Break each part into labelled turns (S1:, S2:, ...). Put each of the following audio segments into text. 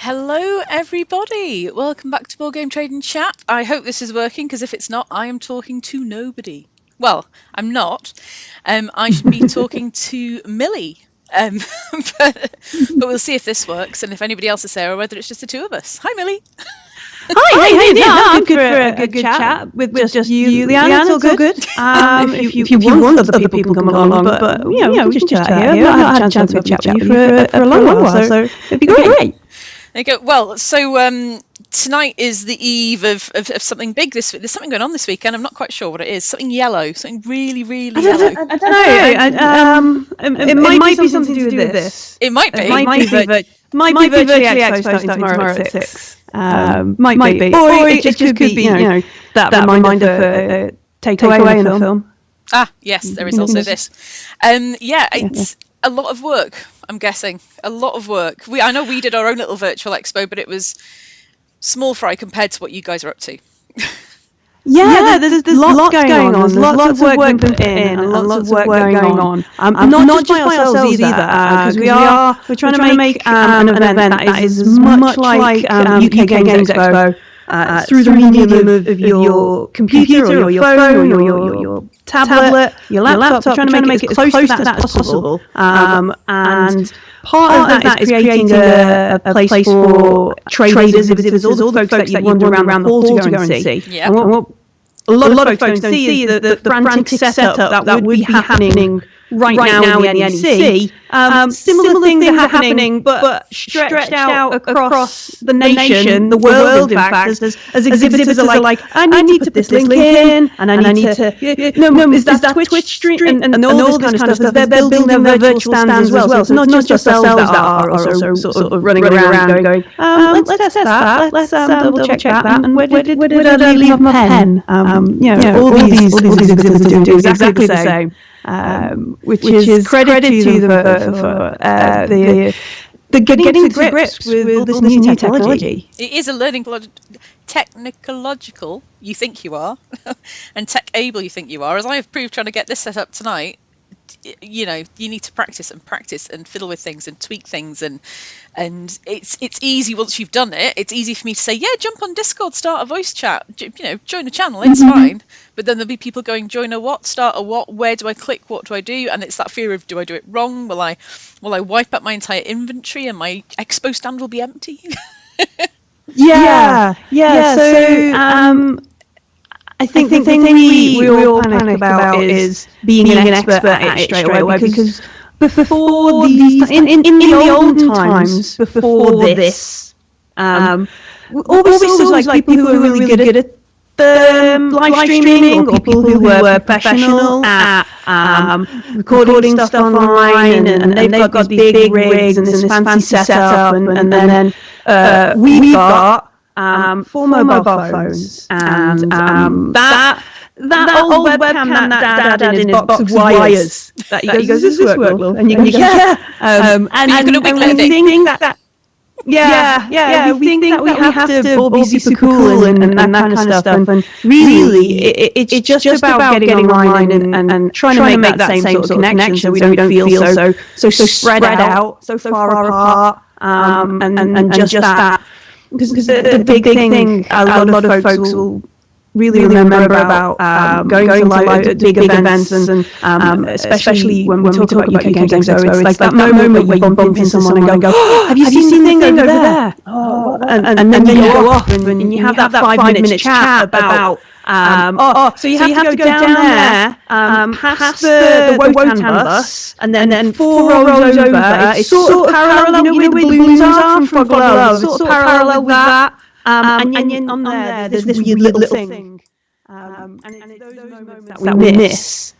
S1: Hello, everybody. Welcome back to Board Game Trade and Chat. I hope this is working because if it's not, I am talking to nobody. Well, I'm not. I should be talking to Millie. But we'll see if this works and if anybody else is there or whether it's just the two of us. Hi, Millie.
S2: Hi, hey, yeah, good for a good chat with just you, Leanne. It's all good. If you want other people to come along, but we just chat here. I've had a chance to chat with you for a long while, so it'd be great.
S1: There you go. Well, so tonight is the eve of something big this week. There's something going on this weekend. I'm not quite sure what it is. Something yellow. Something really, really yellow.
S2: I don't know. It might be something to do with this.
S1: It might be.
S2: Might be Virtually Expo starting tomorrow at 6. Might be. Or it just could be, that reminder for takeaway in the film.
S1: Ah, yes, there is also this. It's a lot of work, I'm guessing. A lot of work. I know we did our own little virtual expo, but it was small fry compared to what you guys are up to.
S2: There's lots going on. There's lots of work put in and lots of work going on. Not just by ourselves either, because we're trying to make an event that is as much like UK Games Expo through the medium of your computer or your phone or your tablet, your laptop. We're trying to make it as close to that as possible. And part of that is creating a place for traders, exhibitors, all the folks that you wander around the hall to go and see.
S1: Yeah.
S2: And what a lot of folks don't see is the frantic setup that would be happening right now in the NEC. Similar things are happening, but stretched out across the nation, the world, in fact, as exhibitors are like, I need to put this link in, and I need to, is that Twitch stream, and all this kind of stuff. They're building their virtual stands as well. So it's not just ourselves that are also sort of running around going, let's test that, let's double check that, and where did I leave my pen? All these exhibitors are doing exactly the same. Which is credit to them for the getting to grips with all this new technology.
S1: It is a learning technological you think you are and tech-able you think you are. As I have proved trying to get this set up tonight, you need to practice and fiddle with things and tweak things and it's easy once you've done it. It's easy for me to say, jump on Discord, start a voice chat, join the channel, it's fine. But then there'll be people going, join a what, start a what, where do I click, what do I do? And it's that fear of, do I do it wrong? Will I wipe out my entire inventory and my expo stand will be empty? So
S2: I think the thing we all panic about is being an expert at it straight away, because before these, in the old times, before this, all we saw was like people who were really good at live streaming, or people who were professional at recording stuff online, and they've got these big rigs and this fancy setup, and then we've got 4 mobile phones, and that old webcam that Dad had in his box of wires that he goes, does this work, Will? And you go, and we think that we think that we have to all be super cool and that kind of stuff, and really it's just about getting online and trying to make that same sort of connection so we don't feel so spread out, so far apart, and just that. Because the big thing a lot of folks will really remember about going to big events, and especially when we talk about UK Games Expo, it's like that moment where you bump into someone and go, have you seen the thing over there? And then you go off and you have that 5-minute chat about so you have to go down there, past the Wotan bus, and then 4 rows over. It's sort of parallel, where the balloons are from Frog Love. It's sort of parallel with that. And on there, there's this weird little thing. And it's those moments that we miss.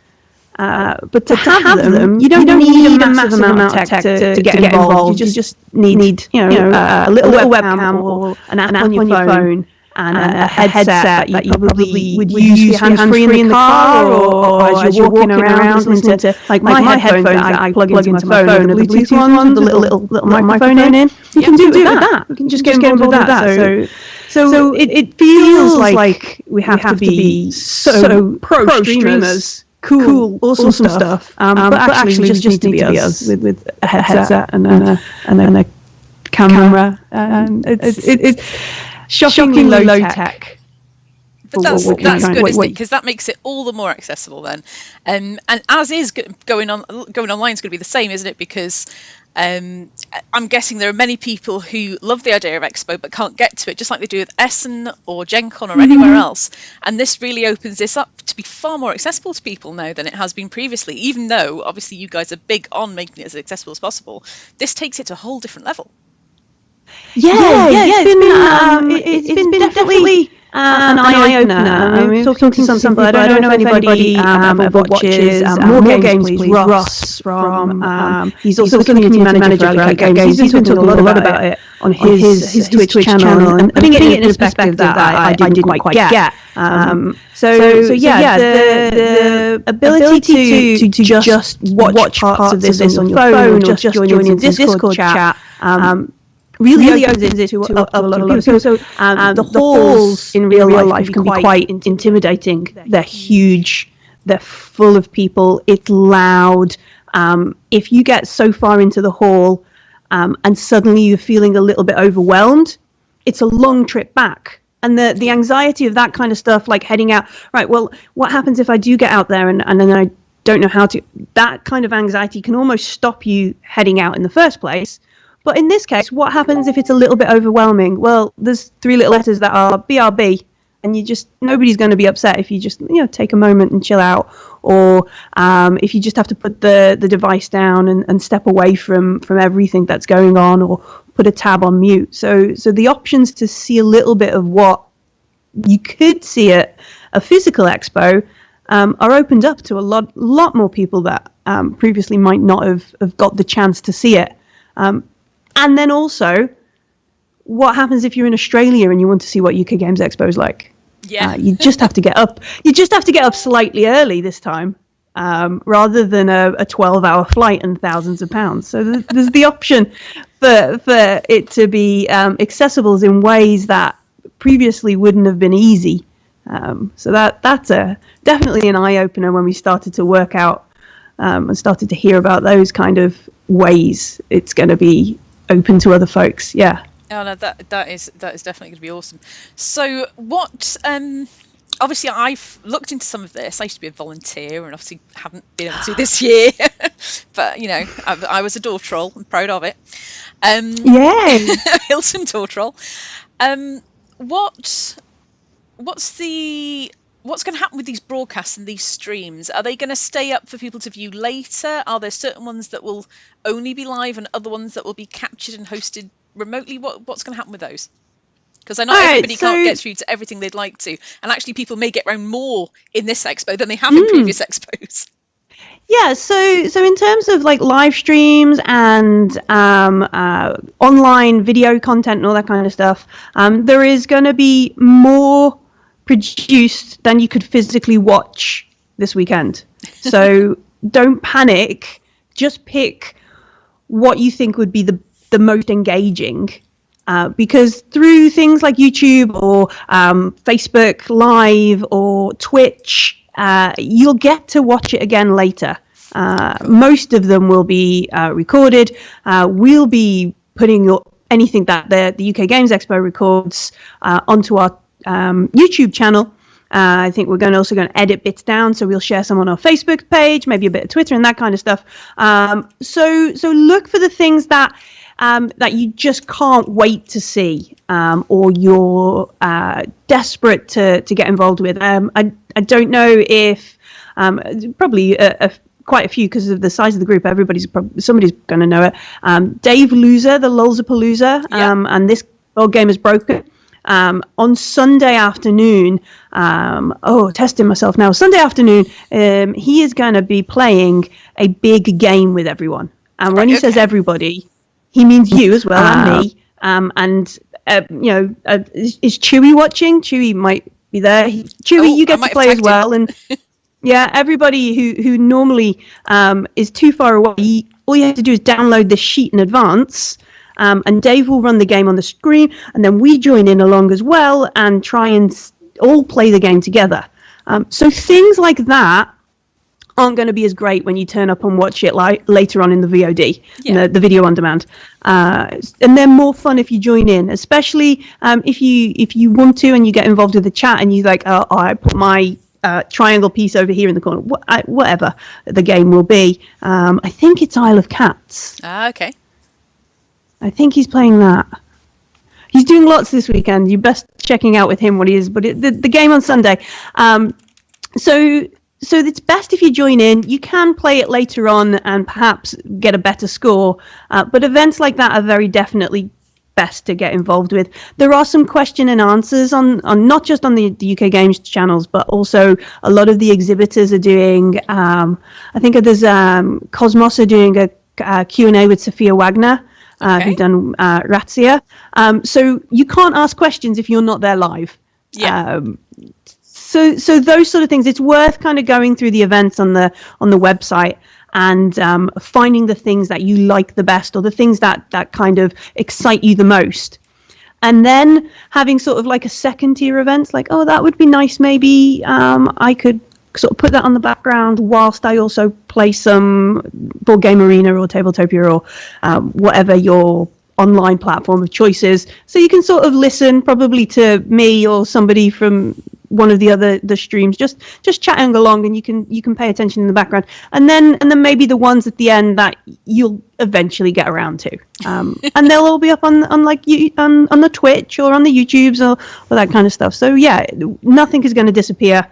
S2: But to have them, you don't need a massive amount of tech to get involved. You just need a little webcam or an app on your phone, and a headset that you probably would use for your hands-free in the car, or as you're walking around listening to, like my headphones that I plug into my phone, are the Bluetooth ones with the little microphone in. You can do it with that. You can just get involved with that. So it feels like we have to be so pro streamers, cool, awesome stuff. But actually, we just need to be us with a headset and a camera. It's shockingly low tech.
S1: But that's good, isn't it? Because that makes it all the more accessible then. And as is going online is going to be the same, isn't it? Because I'm guessing there are many people who love the idea of Expo but can't get to it, just like they do with Essen or Gen Con or anywhere else. And this really opens this up to be far more accessible to people now than it has been previously, even though obviously you guys are big on making it as accessible as possible. This takes it to a whole different level.
S2: It's been definitely an eye-opener. I mean, talking to some people, I don't know if anybody ever watches More Games Please, Ross from, he's also the community manager for Alley Cat Games. He's been talking a lot about it on his Twitch channel, and putting it in a perspective that I didn't quite get. The ability to just watch parts of this on your phone or just join in Discord chat really opens it to a lot of people. So the halls in real life can be quite intimidating. They're huge. They're full of people. It's loud. If you get so far into the hall and suddenly you're feeling a little bit overwhelmed, it's a long trip back. And the anxiety of that kind of stuff, like heading out, right, well, what happens if I do get out there and then I don't know how to? That kind of anxiety can almost stop you heading out in the first place. But in this case, what happens if it's a little bit overwhelming? Well, there's 3 little letters that are BRB, and nobody's going to be upset if you just take a moment and chill out, or if you just have to put the device down and step away from everything that's going on, or put a tab on mute. So the options to see a little bit of what you could see at a physical expo are opened up to a lot more people that previously might not have got the chance to see it. And then also, what happens if you're in Australia and you want to see what UK Games Expo is like?
S1: Yeah.
S2: You just have to get up. You just have to get up slightly early this time, rather than a 12-hour flight and thousands of pounds. So there's the option for it to be accessible in ways that previously wouldn't have been easy. So that's definitely an eye-opener when we started to work out and started to hear about those kind of ways it's going to be open to other folks. Oh
S1: no, that is definitely going to be awesome. So what obviously I've looked into some of this. I used to be a volunteer and obviously haven't been able to this year, but I was a door troll. I'm proud of it.
S2: Yay.
S1: Hilton door troll. What's going to happen with these broadcasts and these streams? Are they going to stay up for people to view later? Are there certain ones that will only be live and other ones that will be captured and hosted remotely? What's going to happen with those? Because I know everybody can't get through to everything they'd like to. And actually people may get around more in this expo than they have in previous expos.
S2: Yeah, so in terms of like live streams and online video content and all that kind of stuff, there is going to be more produced than you could physically watch this weekend. So don't panic. Just pick what you think would be the most engaging. Because through things like YouTube or Facebook Live or Twitch, you'll get to watch it again later. Most of them will be recorded. We'll be putting anything that the UK Games Expo records onto our YouTube channel. I think we're also going to edit bits down, so we'll share some on our Facebook page, maybe a bit of Twitter and that kind of stuff. So look for the things that you just can't wait to see, or you're desperate to get involved with. I don't know if probably quite a few, because of the size of the group, somebody's going to know it. Dave Loser, the Lulzapalooza, and This Old Game is Broken. On Sunday afternoon, testing myself now. Sunday afternoon, he is going to be playing a big game with everyone. And when he says everybody, he means you as well and me. Is Chewy watching? Chewy might be there. Chewy, you get to play as well. And yeah, everybody who normally is too far away, all you have to do is download this sheet in advance. And Dave will run the game on the screen, and then we join in along as well and try and all play the game together. So things like that aren't going to be as great when you turn up and watch it later on in the VOD, the video on demand. And they're more fun if you join in, especially if you want to and you get involved with the chat and you like, oh, I put my triangle piece over here in the corner, whatever the game will be. I think it's Isle of Cats.
S1: Okay.
S2: I think he's playing that. He's doing lots this weekend. You're best checking out with him what he is. But the game on Sunday. So it's best if you join in. You can play it later on and perhaps get a better score. But events like that are very definitely best to get involved with. There are some question and answers on not just on the UK Games channels, but also a lot of the exhibitors are doing. I think there's Cosmos are doing a Q&A with Sophia Wagner. Who've done Razzia. So you can't ask questions if you're not there live.
S1: Yeah.
S2: So those sort of things, it's worth kind of going through the events on the website and finding the things that you like the best or the things that kind of excite you the most. And then having sort of like a second tier events like, oh, that would be nice. Maybe I could sort of put that on the background whilst I also play some Board Game Arena or Tabletopia or whatever your online platform of choice is. So you can sort of listen probably to me or somebody from one of the streams, just chatting along, and you can pay attention in the background, and then maybe the ones at the end that you'll eventually get around to, and they'll all be up on like you on the Twitch or on the YouTubes or that kind of stuff. So yeah, nothing is going to disappear.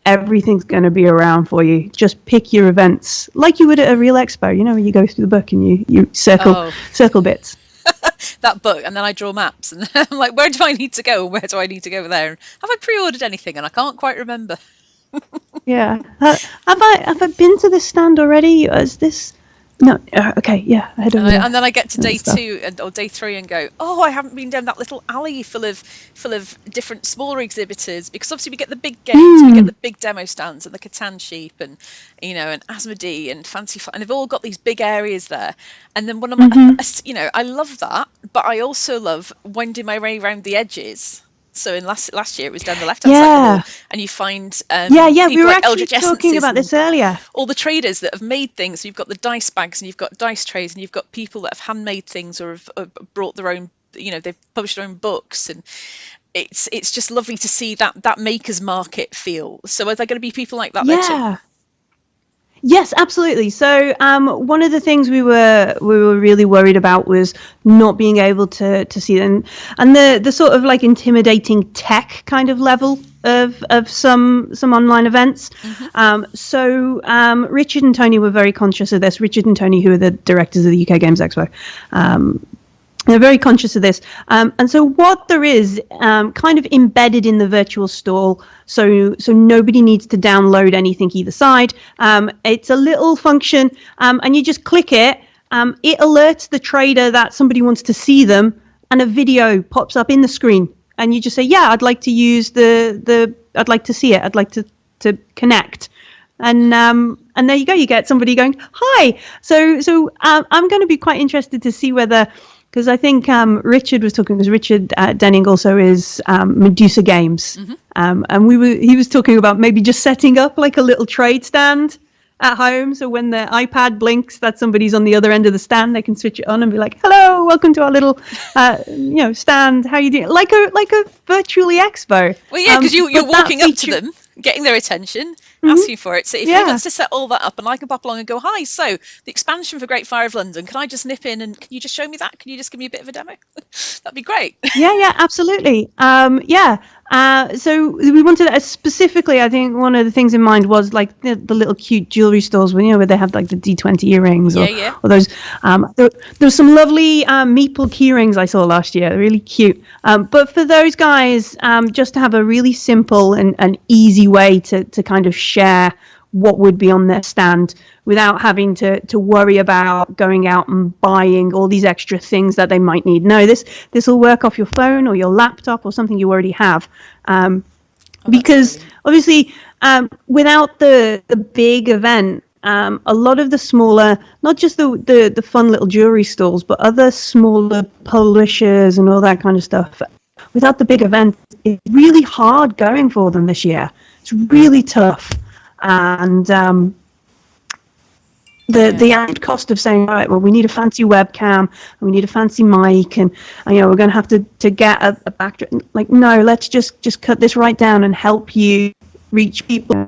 S2: Everything's going to be around for you. Just pick your events like you would at a real expo. You know, where you go through the book and you circle bits.
S1: That book, and then I draw maps, and I'm like, where do I need to go? Where do I need to go there? Have I pre-ordered anything? And I can't quite remember.
S2: Yeah. Have I been to this stand already? Is this? No. Okay. Yeah.
S1: And then I get to day 2 or day 3 and go, oh, I haven't been down that little alley full of different smaller exhibitors, because obviously we get the big games, we get the big demo stands and the Catan Sheep and and Asmodee and Fancy Flight, and they've all got these big areas there. And then when I'm I love that, but I also love winding my way around the edges. So in last year it was down the left-hand side of the wall, and you find
S2: we were
S1: like
S2: actually talking about this earlier.
S1: All the traders that have made things. So you've got the dice bags, and you've got dice trays, and you've got people that have handmade things or have brought their own. They've published their own books, and it's just lovely to see that makers market feel. So are there going to be people like that there too?
S2: Yes, absolutely. So one of the things we were really worried about was not being able to see them, and the sort of like intimidating tech kind of level of some online events. So Richard and Tony were very conscious of this. Richard and Tony, who are the directors of the UK Games Expo, they're very conscious of this. And so what there is kind of embedded in the virtual stall, so nobody needs to download anything either side. It's a little function, and you just click it. It alerts the trader that somebody wants to see them, and a video pops up in the screen. And you just say, yeah, I'd like to use I'd like to see it. I'd like to connect. And there you go. You get somebody going, hi. So I'm going to be quite interested to see whether, because I think Richard was talking, because Richard Denning also is Medusa Games, and he was talking about maybe just setting up like a little trade stand at home, so when the iPad blinks that somebody's on the other end of the stand, they can switch it on and be like, hello, welcome to our little stand, how you doing, like a virtually expo.
S1: Well, yeah, because you're walking up to them, getting their attention, asking for it. So if he wants to set all that up, and I can pop along and go, hi, so the expansion for Great Fire of London, can I just nip in and can you just show me that? Can you just give me a bit of a demo? That'd be great.
S2: Yeah, absolutely. So we wanted specifically, I think one of the things in mind was like the little cute jewelry stores where they have like the D20 earrings or those. There's some lovely meeple key rings I saw last year, really cute. But for those guys, just to have a really simple and easy way to kind of share what would be on their stand without having to worry about going out and buying all these extra things that they might need. No, this will work off your phone or your laptop or something you already have. Because obviously without the big event, a lot of the smaller, not just the fun little jewelry stalls, but other smaller publishers and all that kind of stuff, without the big event, it's really hard going for them this year. It's really tough. and the added cost of saying, all right, well, we need a fancy webcam, and we need a fancy mic, and we're going to have to get a backdrop. Like, no, let's just cut this right down and help you reach people.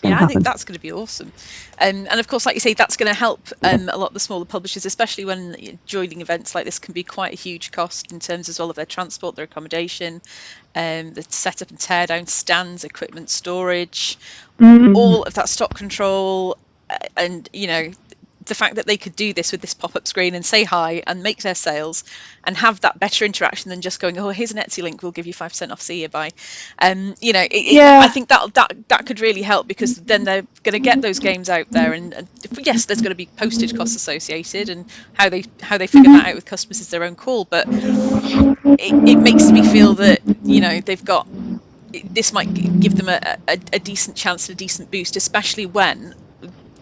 S1: Yeah, I think that's going to be awesome. And of course, like you say, that's going to help a lot of the smaller publishers, especially when joining events like this can be quite a huge cost in terms as well of their transport, their accommodation, the setup and tear down stands, equipment storage, all of that stock control, and the fact that they could do this with this pop-up screen and say hi and make their sales and have that better interaction than just going, oh, here's an Etsy link, we'll give you 5% off, see you, bye. I think that could really help, because then they're going to get those games out there, and yes, there's going to be postage costs associated, and how they figure that out with customers is their own call, but it makes me feel that they've got, this might give them a decent chance and a decent boost, especially when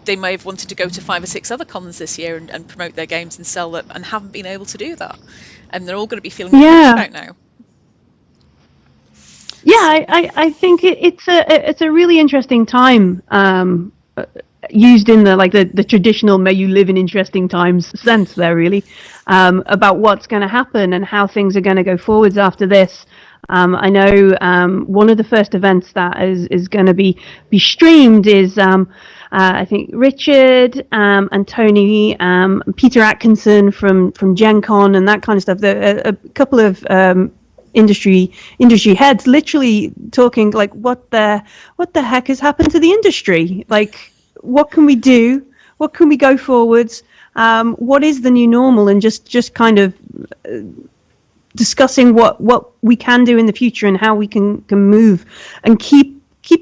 S1: they may have wanted to go to 5 or 6 other cons this year and promote their games and sell them, and haven't been able to do that, and they're all going to be feeling about now.
S2: Yeah, I think it's a really interesting time, used in the traditional "may you live in interesting times" sense there, really, about what's going to happen and how things are going to go forwards after this. I know one of the first events that is going to be streamed is I think Richard and Tony, Peter Atkinson from Gen Con and that kind of stuff. A couple of industry heads literally talking like, what the heck has happened to the industry? Like, what can we do? What can we go forwards? What is the new normal? And just kind of discussing what we can do in the future and how we can move and keep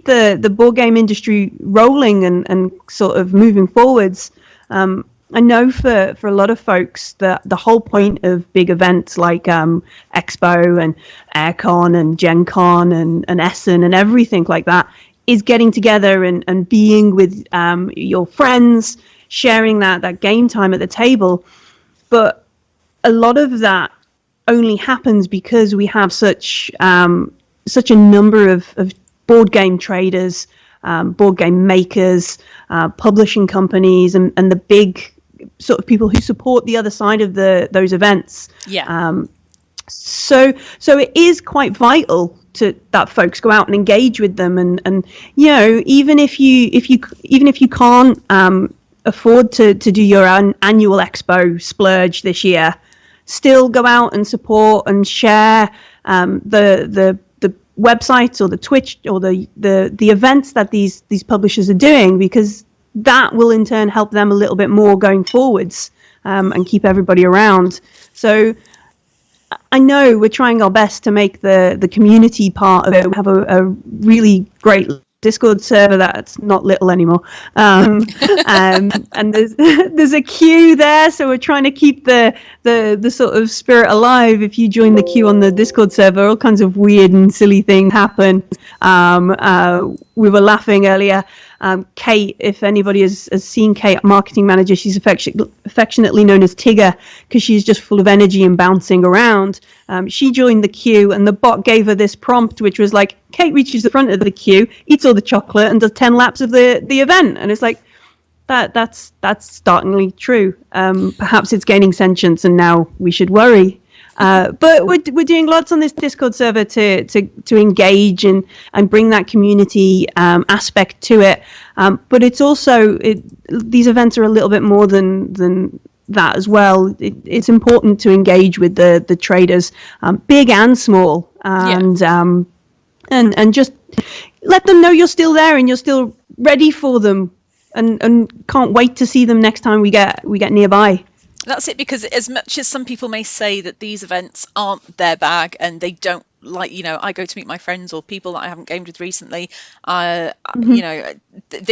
S2: the board game industry rolling and sort of moving forwards. I know for a lot of folks that the whole point of big events like Expo and Aircon and Gen Con and Essen and everything like that is getting together and being with your friends, sharing that game time at the table. But a lot of that only happens because we have such a number of board game traders, board game makers, publishing companies, and the big sort of people who support the other side of those events.
S1: Yeah.
S2: So it is quite vital that folks go out and engage with them, and even if you can't afford to do your annual expo splurge this year, still go out and support and share the websites or the Twitch or the events that these publishers are doing, because that will in turn help them a little bit more going forwards, and keep everybody around. So I know we're trying our best to make the community part of it. We have a really great Discord server that's not little anymore, and there's a queue there, so we're trying to keep the sort of spirit alive. If you join the queue on the Discord server, all kinds of weird and silly things happen. We were laughing earlier. Kate, if anybody has seen Kate, marketing manager, she's affectionately known as Tigger because she's just full of energy and bouncing around. She joined the queue and the bot gave her this prompt, which was like, Kate reaches the front of the queue, eats all the chocolate and does 10 laps of the event. And it's like, that's startlingly true. Perhaps it's gaining sentience and now we should worry. But we're doing lots on this Discord server to engage and bring that community aspect to it. But it's also these events are a little bit more than that as well. It's important to engage with the traders, big and small, and just let them know you're still there and you're still ready for them, and can't wait to see them next time we get nearby.
S1: That's it, because as much as some people may say that these events aren't their bag and they don't like, I go to meet my friends or people that I haven't gamed with recently, they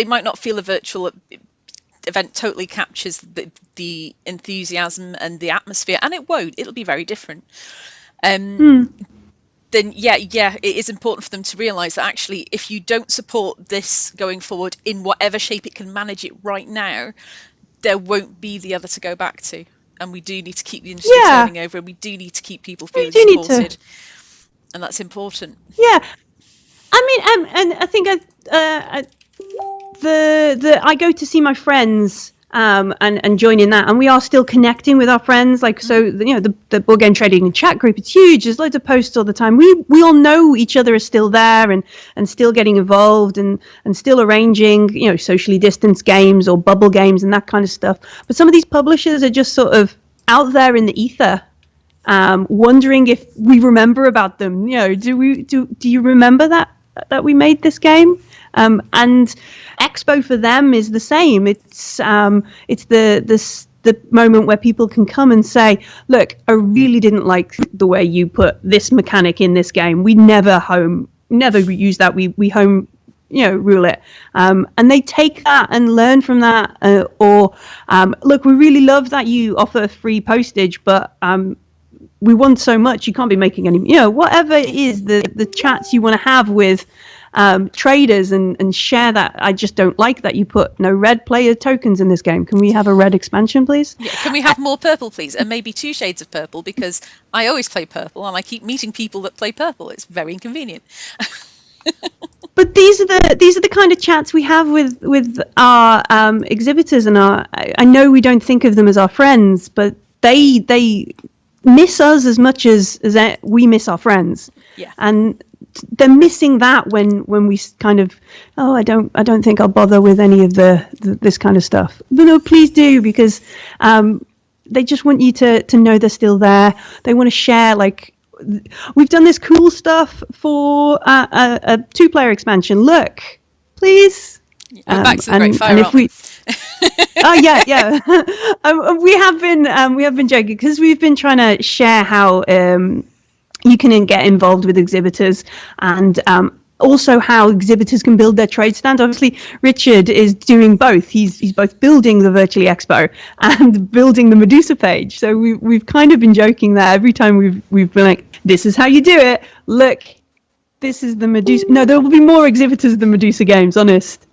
S1: might not feel a virtual event totally captures the enthusiasm and the atmosphere, and it won't. It'll be very different. Then it is important for them to realise that actually, if you don't support this going forward in whatever shape it can manage it right now, there won't be the other to go back to, and we do need to keep the industry turning over, and we do need to keep people feeling supported, and that's important.
S2: Yeah, I mean, and I think I go to see my friends and join in that, and we are still connecting with our friends. Like, so the board game trading chat group, it's huge. There's loads of posts all the time. We all know each other is still there and still getting involved and still arranging socially distanced games or bubble games and that kind of stuff. But some of these publishers are just sort of out there in the ether, wondering if we remember about them. Do you remember that we made this game? And Expo for them is the same. It's the moment where people can come and say, look, I really didn't like the way you put this mechanic in this game. We never use that. We home rule it. And they take that and learn from that. Look, we really love that you offer free postage, but we want so much, you can't be making any, whatever it is, the chats you want to have with traders and share that. I just don't like that you put no red player tokens in this game. Can we have a red expansion, please?
S1: Yeah, can we have more purple, please? And maybe 2 shades of purple, because I always play purple and I keep meeting people that play purple. It's very inconvenient.
S2: But these are the kind of chats we have with our exhibitors, and I know we don't think of them as our friends, but they miss us as much as we miss our friends.
S1: Yeah.
S2: And they're missing that when we kind of, I don't think I'll bother with any of this kind of stuff. But no, please do, because they just want you to know they're still there. They want to share, like, we've done this cool stuff for a 2-player expansion. Look, please.
S1: Back to the Great Fire.
S2: And if we oh yeah we have been joking, because we've been trying to share how you can get involved with exhibitors, and also how exhibitors can build their trade stand. Obviously, Richard is doing both. He's both building the Virtually Expo and building the Medusa page. So we've kind of been joking there every time we've been like, this is how you do it. Look, this is the Medusa. No, there will be more exhibitors than Medusa games, honest.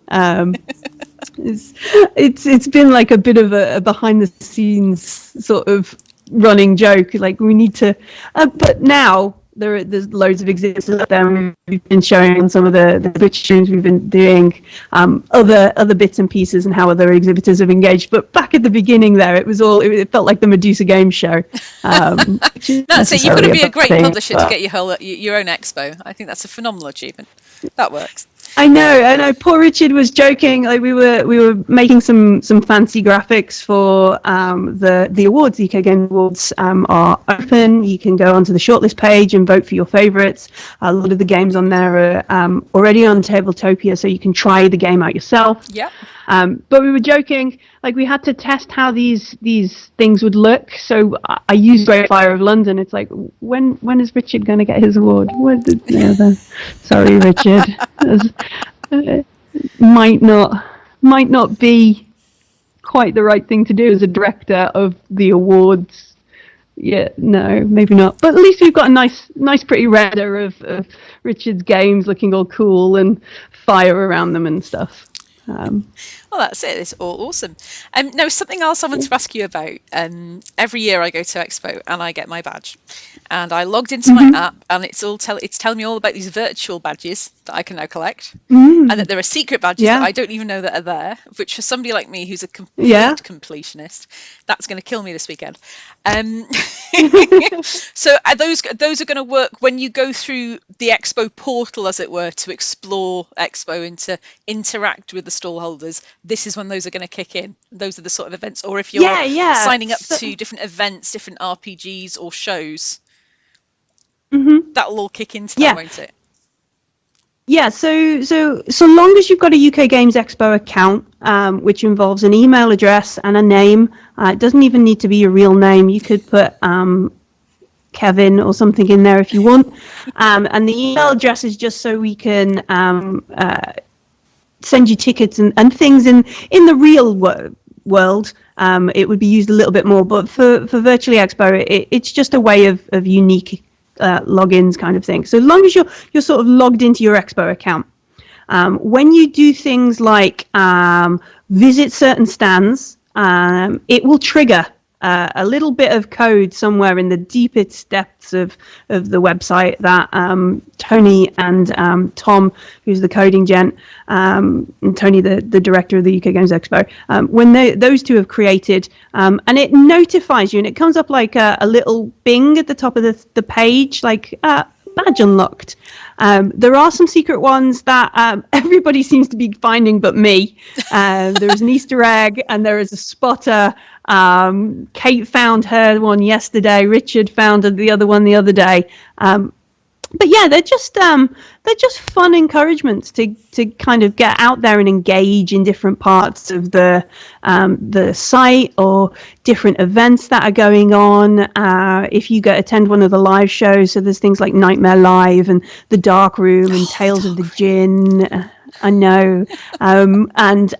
S2: It's been like a bit of a behind the scenes sort of running joke. Like, we need to, but now there's loads of exhibitors out there, and we've been showing on some of the Twitch streams we've been doing other bits and pieces and how other exhibitors have engaged. But back at the beginning there, it felt like the Medusa game show.
S1: That's it. You've got to be a great publisher to get your own expo. I think that's a phenomenal achievement. That works.
S2: I know. Poor Richard was joking. Like, we were making some fancy graphics for the awards. The UK Game Awards are open. You can go onto the shortlist page and vote for your favourites. A lot of the games on there are already on Tabletopia, so you can try the game out yourself.
S1: Yeah.
S2: But we were joking, like, we had to test how these things would look. So I used Great Fire of London. It's like, when is Richard going to get his award? Sorry, Richard. Might not be quite the right thing to do as a director of the awards. Yeah, no, maybe not. But at least we've got a nice pretty render of Richard's games looking all cool and fire around them and stuff.
S1: Well, that's it. It's all awesome. Now, something else I want to ask you about. Every year I go to Expo and I get my badge, and I logged into my app, and it's telling me all about these virtual badges that I can now collect, and that there are secret badges that I don't even know that are there. Which, for somebody like me who's a complete completionist, that's going to kill me this weekend. So those are going to work when you go through the Expo portal, as it were, to explore Expo and to interact with the stall holders. This is when those are going to kick in. Those are the sort of events. Or if you're signing up to different events, different RPGs or shows, that'll all kick into that, won't it?
S2: Yeah, so long as you've got a UK Games Expo account, which involves an email address and a name, it doesn't even need to be your real name. You could put Kevin or something in there if you want. And the email address is just so we can send you tickets and things in the real world. It would be used a little bit more, but for Virtually Expo, it's just a way of unique logins kind of thing. So as long as you're sort of logged into your Expo account, when you do things like visit certain stands, it will trigger a little bit of code somewhere in the deepest depths of the website that Tony and Tom, who's the coding gent, and Tony, the director of the UK Games Expo, when those two have created, and it notifies you, and it comes up like a little bing at the top of the page, like badge unlocked. There are some secret ones that everybody seems to be finding but me. There is an Easter egg and there is a spotter. Kate found her one yesterday. Richard found the other one the other day. But yeah, they're just fun encouragements to kind of get out there and engage in different parts of the site or different events that are going on. If you attend one of the live shows, so there's things like Nightmare Live and The Dark Room and Tales of the Djinn. I know, and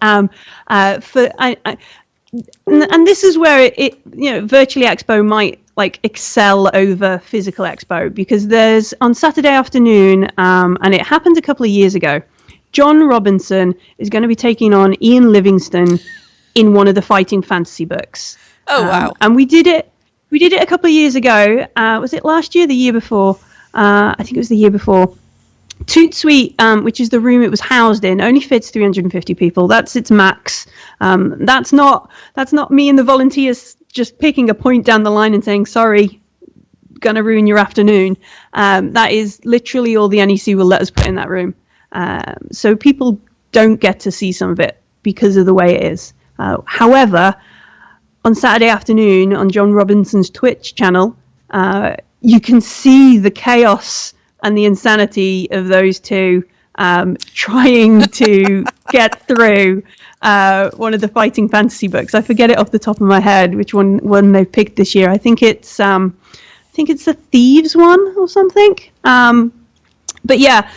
S2: this is where it Virtually Expo might like excel over Physical Expo, because there's on Saturday afternoon, and it happened a couple of years ago, John Robinson is going to be taking on Ian Livingstone in one of the Fighting Fantasy books.
S1: Oh wow.
S2: And we did it a couple of years ago. Was it last year, the year before? I think it was the year before. Toot Suite, which is the room it was housed in, only fits 350 people. That's its max. That's not me and the volunteers just picking a point down the line and saying, sorry, gonna ruin your afternoon. That is literally all the NEC will let us put in that room. So people don't get to see some of it because of the way it is. However, on Saturday afternoon on John Robinson's Twitch channel, you can see the chaos and the insanity of those two trying to get through one of the Fighting Fantasy books. I forget it off the top of my head which one they've picked this year. I think it's the Thieves one or something. But yeah,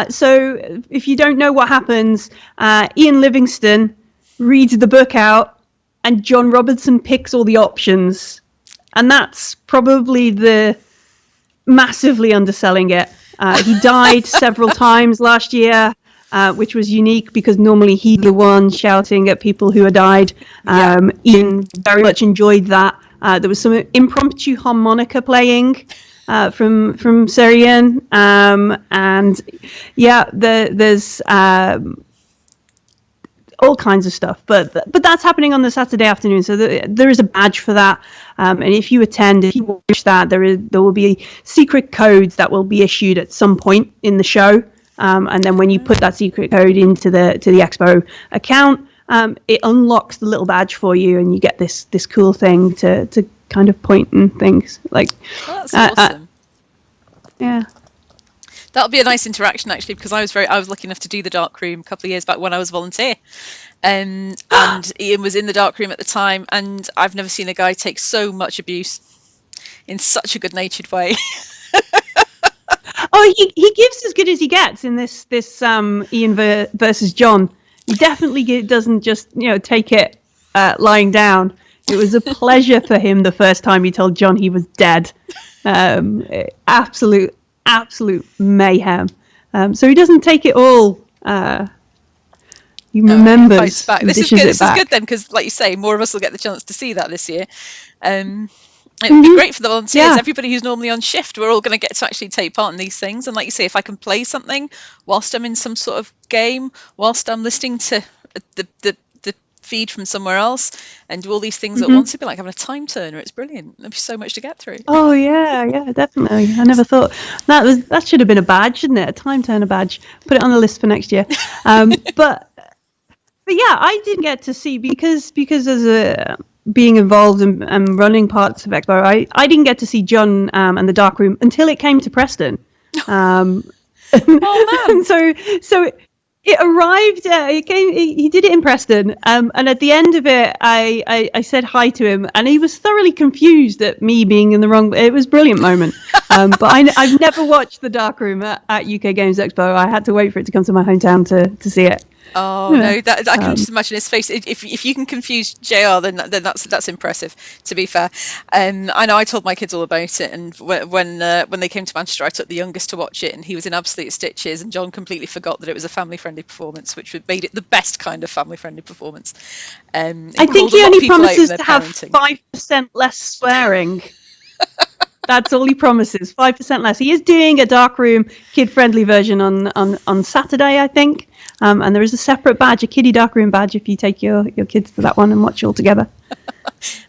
S2: so if you don't know what happens, Ian Livingstone reads the book out and John Robinson picks all the options, and that's probably the massively underselling it. He died several times last year, which was unique because normally he's the one shouting at people who had died. Ian very much enjoyed that. There was some impromptu harmonica playing from Serian, and yeah, there's all kinds of stuff, but that's happening on the Saturday afternoon, so there is a badge for that, and if you attend, if you watch that, there will be secret codes that will be issued at some point in the show, and then when you put that secret code into the Expo account, it unlocks the little badge for you, and you get this cool thing to kind of point and things like.
S1: Oh, that's awesome.
S2: Yeah.
S1: That'll be a nice interaction actually, because I was lucky enough to do the dark room a couple of years back when I was a volunteer, and Ian was in the dark room at the time, and I've never seen a guy take so much abuse in such a good-natured way.
S2: Oh, he gives as good as he gets in this Ian versus John. He definitely doesn't just take it lying down. It was a pleasure for him the first time he told John he was dead. Absolute mayhem. So he doesn't take it all. He remembers.
S1: This is good. This is good then, because, like you say, more of us will get the chance to see that this year. It would be great for the volunteers. Yeah. Everybody who's normally on shift, we're all going to get to actually take part in these things. And like you say, if I can play something whilst I'm in some sort of game, whilst I'm listening to the feed from somewhere else, and do all these things at once, it'd be like having a time turner. It's brilliant. There'd be so much to get through.
S2: Oh yeah, definitely. I never thought that should have been a badge, shouldn't it? A time turner badge. Put it on the list for next year. But yeah, I didn't get to see because as being involved and running parts of Expo, I didn't get to see John and the Dark Room until it came to Preston.
S1: Oh man!
S2: so it arrived. He did it in Preston, and at the end of it, I said hi to him, and he was thoroughly confused at me being in the wrong. It was a brilliant moment. But I've never watched the Darkroom at UK Games Expo. I had to wait for it to come to my hometown to see it.
S1: Oh no, that I can just imagine his face. If you can confuse JR, then that's impressive. To be fair, I know I told my kids all about it, and when they came to Manchester, I took the youngest to watch it, and he was in absolute stitches. And John completely forgot that it was a family-friendly performance, which made it the best kind of family-friendly performance.
S2: I think he only promises to have 5% less swearing. That's all he promises, 5% less. He is doing a Darkroom kid-friendly version on Saturday, I think. And there is a separate badge, a kiddie Darkroom badge, if you take your kids to that one and watch it all together.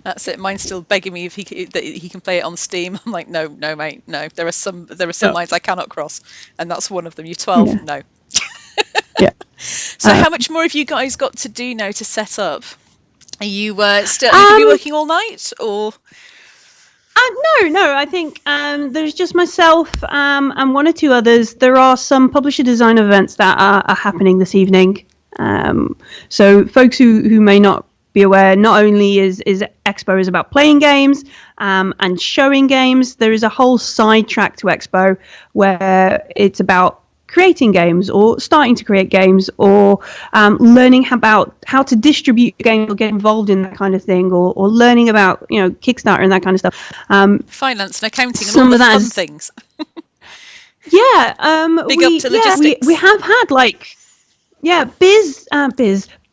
S1: That's it. Mine's still begging me that he can play it on Steam. I'm like, no, mate, no. There are some lines I cannot cross, and that's one of them. You're 12, yeah. No.
S2: Yeah.
S1: So how much more have you guys got to do now to set up? Are you still are you working all night, or?
S2: No. I think there's just myself and one or two others. There are some publisher design events that are happening this evening. So folks who may not be aware, not only is Expo is about playing games and showing games, there is a whole side track to Expo where it's about creating games or starting to create games or learning about how to distribute a game or get involved in that kind of thing or learning about Kickstarter and that kind of stuff.
S1: Finance and accounting and all the fun things.
S2: Big
S1: up to logistics.
S2: We have had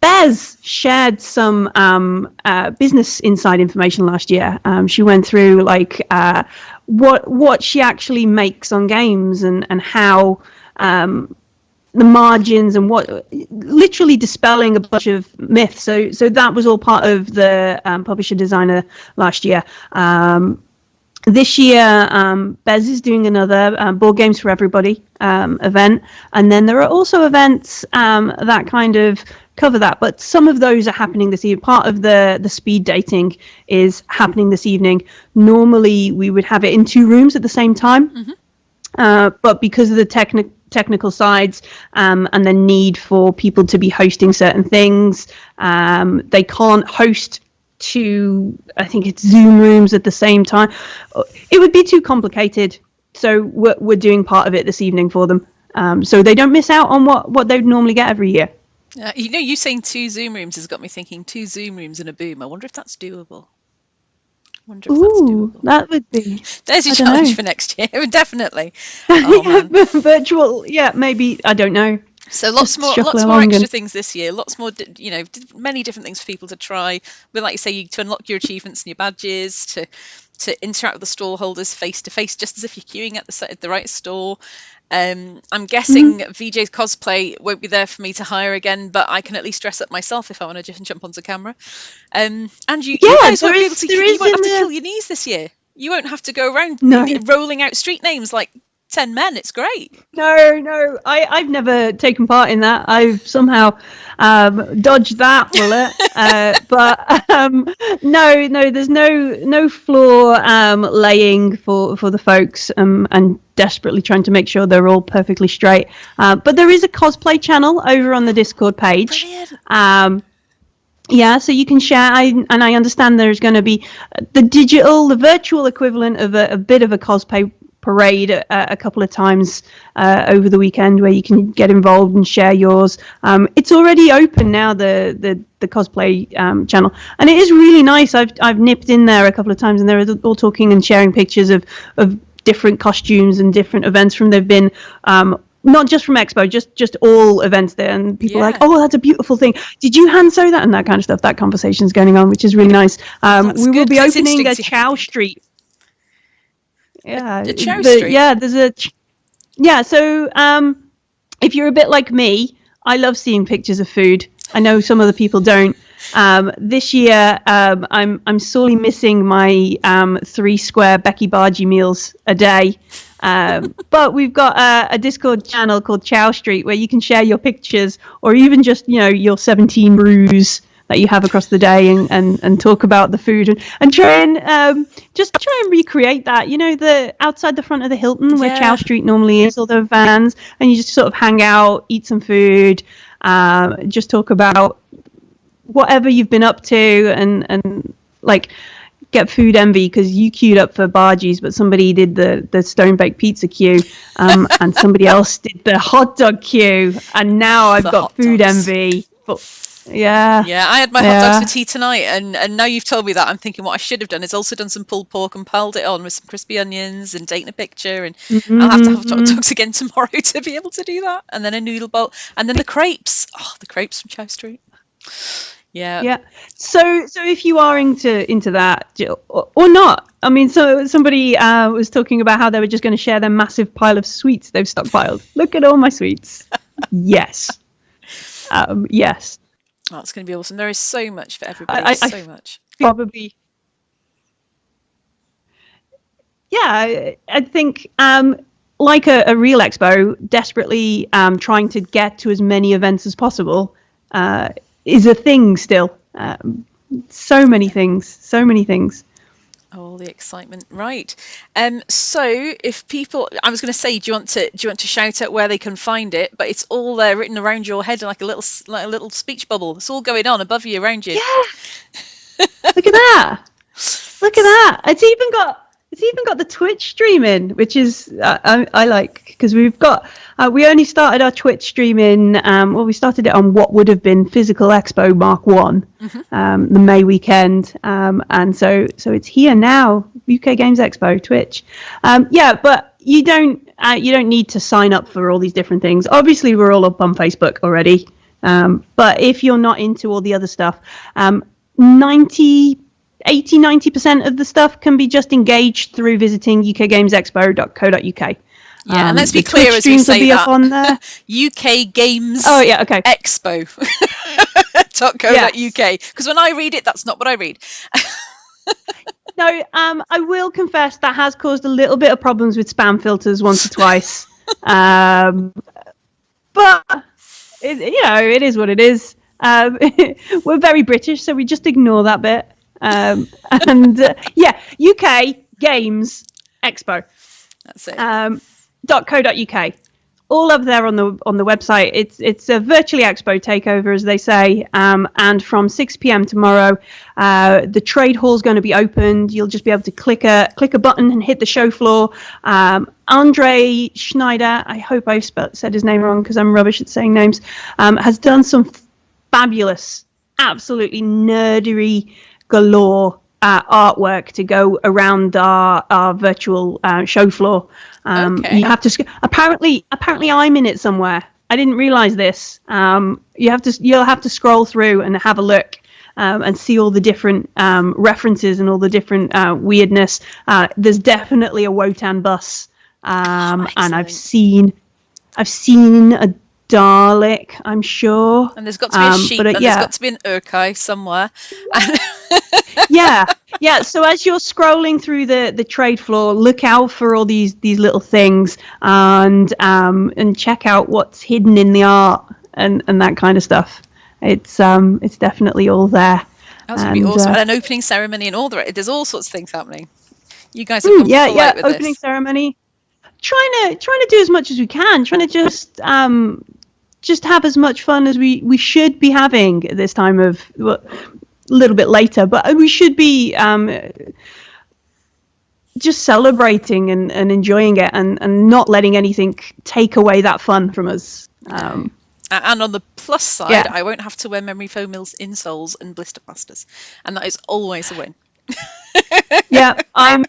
S2: Bez shared some business inside information last year. She went through what she actually makes on games and how the margins and what literally dispelling a bunch of myths. So that was all part of the publisher designer last year. This year, Bez is doing another Board Games for Everybody event, and then there are also events that kind of cover that, but some of those are happening this evening. Part of the speed dating is happening this evening. Normally we would have it in 2 rooms at the same time, but because of the technical sides and the need for people to be hosting certain things, they can't host 2, I think it's Zoom rooms at the same time. It would be too complicated, so we're doing part of it this evening for them, so they don't miss out on what they'd normally get every year.
S1: You saying 2 Zoom rooms has got me thinking 2 Zoom rooms and a boom. I wonder if that's doable.
S2: That would be.
S1: There's your challenge for next year, definitely.
S2: Virtual, maybe. I don't know.
S1: So lots more extra things this year. Lots more, many different things for people to try. But like you say, to unlock your achievements and your badges, to interact with the stall holders face to face, just as if you're queuing at the right store. I'm guessing VJ's cosplay won't be there for me to hire again, but I can at least dress up myself if I want to just jump onto camera. And you guys won't be able to. You won't have to kill your knees this year. You won't have to go around rolling out street names like 10 men. It's great.
S2: No, I've never taken part in that. I've somehow dodged that bullet. But no, there's no floor laying for the folks and desperately trying to make sure they're all perfectly straight. But there is a cosplay channel over on the Discord page. Brilliant. So you can share, and I understand there's going to be the virtual equivalent of a bit of a cosplay parade a couple of times over the weekend where you can get involved and share yours. It's already open now, the cosplay channel, and it is really nice. I've nipped in there a couple of times, and they're all talking and sharing pictures of different costumes and different events from they've been. Not just from Expo, just all events there, and people are like, oh, that's a beautiful thing. Did you hand sew that and that kind of stuff? That conversation is going on, which is really nice. We will be opening a Chow Street.
S1: The Chow Street.
S2: There's so if you're a bit like me, I love seeing pictures of food. I know some other people don't. This year I'm sorely missing my 3 square Becky Bargy meals a day, but we've got a Discord channel called Chow Street where you can share your pictures or even just your 17 brews that you have across the day and talk about the food and try and recreate that, the outside the front of the Hilton where Chow Street normally is, all the vans, and you just sort of hang out, eat some food, just talk about whatever you've been up to and like get food envy because you queued up for Bargies, but somebody did the stone baked pizza queue, and somebody else did the hot dog queue, and now I've got food envy. Yeah.
S1: Yeah, I had my hot dogs for tea tonight, and now you've told me that, I'm thinking what I should have done is also done some pulled pork and piled it on with some crispy onions and taken a picture, and I'll have to have hot dogs again tomorrow to be able to do that, and then a noodle bowl, and then the crepes. Oh, the crepes from Chow Street. Yeah.
S2: Yeah. So if you are into that, or not, I mean, so somebody was talking about how they were just going to share their massive pile of sweets they've stockpiled. Look at all my sweets. Yes. Yes.
S1: Oh, it's going to be awesome. There is so much for everybody. So much.
S2: Probably. Yeah, I think like a real expo, desperately trying to get to as many events as possible is a thing still. So many things.
S1: Oh, the excitement, right? So if people, I was going to say, do you want to shout out where they can find it? But it's all there, written around your head like a little speech bubble. It's all going on above you, around you.
S2: Yeah. Look at that. Look at that. It's even got the Twitch streaming, which is I like, because we only started our Twitch streaming. We started it on what would have been Physical Expo Mark 1, the May weekend, and so it's here now. UK Games Expo Twitch. But you don't need to sign up for all these different things. Obviously, we're all up on Facebook already, but if you're not into all the other stuff, 90% of the stuff can be just engaged through visiting ukgamesexpo.co.uk.
S1: Yeah, and let's be clear as we say that.
S2: On there.
S1: UK Games Expo.co.uk. Because when I read it, that's not what I read.
S2: No, I will confess that has caused a little bit of problems with spam filters once or twice. But it is what it is. We're very British, so we just ignore that bit. UK Games Expo.
S1: That's it.
S2: .co.uk. All up there on the website. It's a virtually expo takeover, as they say. And from 6 p.m. tomorrow, the trade hall is going to be opened. You'll just be able to click a button and hit the show floor. Andre Schneider, I hope I said his name wrong because I'm rubbish at saying names, has done some fabulous, absolutely nerdery galore artwork to go around our virtual show floor. You have to apparently I'm in it somewhere. I didn't realize this. You'll have to scroll through and have a look and see all the different references and all the different weirdness. There's definitely a Wotan bus, and I've seen a Dalek, I'm sure.
S1: And there's got to be a sheep, and there's got to be an Urkai somewhere.
S2: yeah. So as you're scrolling through the trade floor, look out for all these little things, and check out what's hidden in the art and that kind of stuff. It's definitely all there.
S1: That's gonna be awesome. And an opening ceremony and all there's all sorts of things happening. You guys have gone full out with
S2: opening ceremony. Trying to do as much as we can. Trying to just have as much fun as we should be having at this time of a little bit later, but we should be just celebrating and enjoying it and not letting anything take away that fun from us.
S1: And on the plus side, I won't have to wear memory foam insoles and blister plasters, and that is always a win.
S2: I'm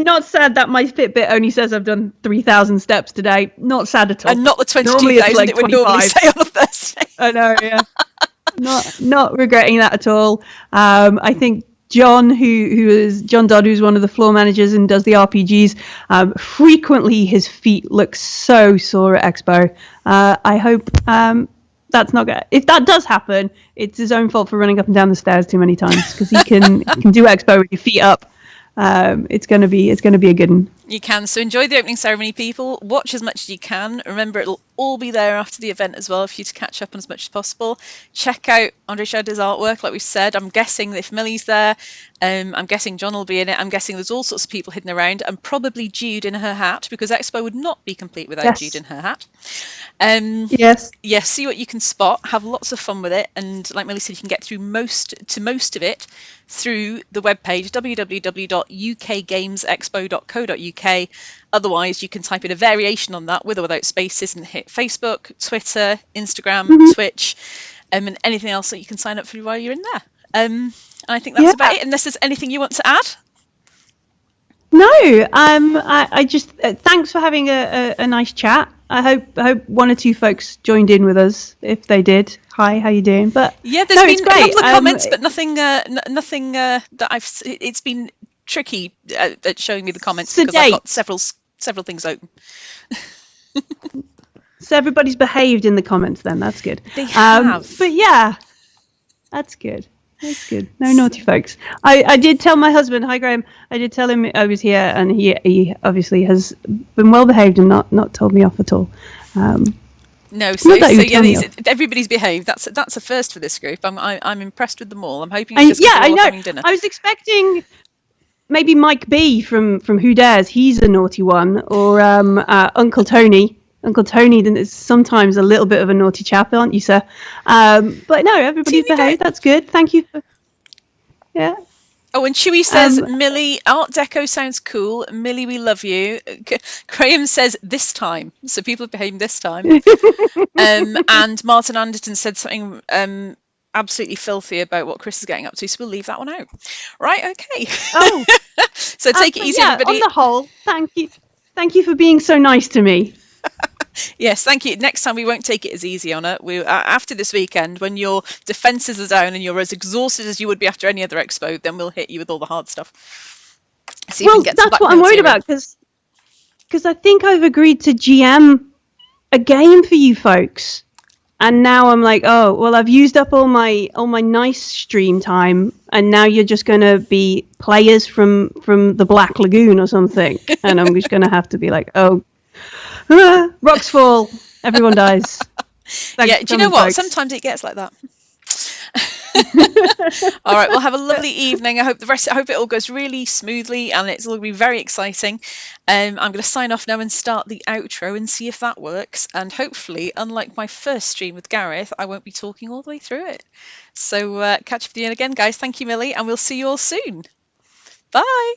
S2: not sad that my Fitbit only says I've done 3,000 steps today. Not sad at all.
S1: And not the 22,000 it would normally say on a Thursday.
S2: I know, yeah. Not regretting that at all. I think John, who is John Dodd, who's one of the floor managers and does the RPGs, frequently his feet look so sore at Expo. I hope that's not good. If that does happen, it's his own fault for running up and down the stairs too many times, because he can do Expo with your feet up. It's gonna be a good one.
S1: You can. So enjoy the opening ceremony, people. Watch as much as you can. Remember, it'll all be there after the event as well for you to catch up on as much as possible. Check out Andre Schroeder's artwork, like we said. I'm guessing if Millie's there, I'm guessing John will be in it. I'm guessing there's all sorts of people hidden around, and probably Jude in her hat, because Expo would not be complete without Jude in her hat.
S2: Yes,
S1: see what you can spot. Have lots of fun with it, and like Millie said, you can get through most of it through the webpage www.ukgamesexpo.co.uk. Otherwise, you can type in a variation on that with or without spaces and hit Facebook, Twitter, Instagram, Twitch, and anything else that you can sign up for while you're in there. And I think that's about it, unless there's anything you want to add.
S2: No, I just thanks for having a nice chat. I hope one or two folks joined in with us. If they did, hi, how you doing? But
S1: yeah, there's been a couple of comments, but nothing that I've. It's been tricky at showing me the comments because I've got several things open.
S2: So everybody's behaved in the comments then. That's good.
S1: They have.
S2: But yeah, that's good. That's good. No naughty folks. I did tell my husband, hi Graham, I did tell him I was here, and he obviously has been well behaved and not told me off at all.
S1: No, so yeah, everybody's behaved. That's a first for this group. I'm impressed with them all. I'm hoping it's just
S2: I know.
S1: Having dinner.
S2: I was expecting maybe Mike B from Who Dares. He's a naughty one, or Uncle Tony. Uncle Tony is sometimes a little bit of a naughty chap, aren't you, sir? But no, everybody's behaved. That's good. Thank you. Yeah.
S1: Oh, and Chewy says, Millie, Art Deco sounds cool. Millie, we love you. Graham says, this time. So people are behaving this time. And Martin Anderton said something absolutely filthy about what Chris is getting up to. So we'll leave that one out. Right, okay.
S2: Oh.
S1: So take it easy, everybody.
S2: On the whole, thank you. Thank you for being so nice to me.
S1: Yes, thank you. Next time we won't take it as easy on it. After this weekend, when your defences are down and you're as exhausted as you would be after any other expo, then we'll hit you with all the hard stuff.
S2: Well, that's what I'm worried about, because I think I've agreed to GM a game for you folks, and now I'm like, oh well, I've used up all my nice stream time, and now you're just going to be players from the Black Lagoon or something, and I'm just going to have to be like, oh. Rocks fall, everyone dies.
S1: Yeah, do you know what? Sometimes it gets like that. All right, well, have a lovely evening. I hope it all goes really smoothly, and it's all going to be very exciting. I'm going to sign off now and start the outro and see if that works. And hopefully, unlike my first stream with Gareth, I won't be talking all the way through it. So catch up with you again, guys. Thank you, Millie, and we'll see you all soon. Bye.